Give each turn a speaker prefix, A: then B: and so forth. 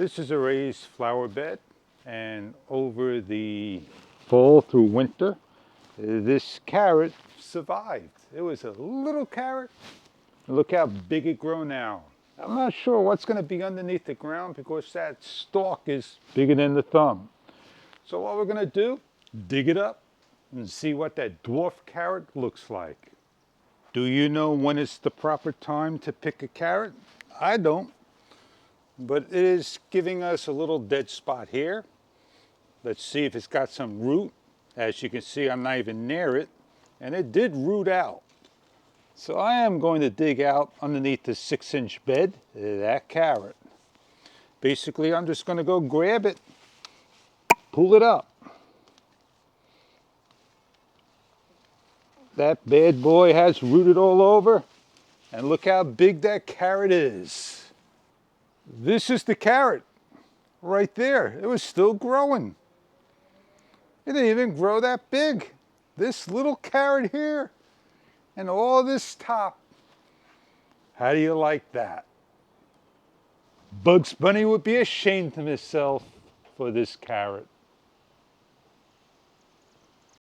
A: This is a raised flower bed, and over the fall through winter, this carrot survived. It was a little carrot. Look how big it grew now. I'm not sure what's going to be underneath the ground because that stalk is bigger than the thumb. So what we're going to do, dig it up and see what that dwarf carrot looks like. Do you know when it's the proper time to pick a carrot? I don't. But it is giving us a little dead spot here. Let's see if it's got some root. As you can see, I'm not even near it. And it did root out. So I am going to dig out underneath the 6-inch bed, that carrot. Basically, I'm just going to go grab it, pull it up. That bad boy has rooted all over. And look how big that carrot is. This is the carrot right there. It was still growing. It didn't even grow that big. This little carrot here and all this top. How do you like that? Bugs Bunny would be ashamed of himself for this carrot.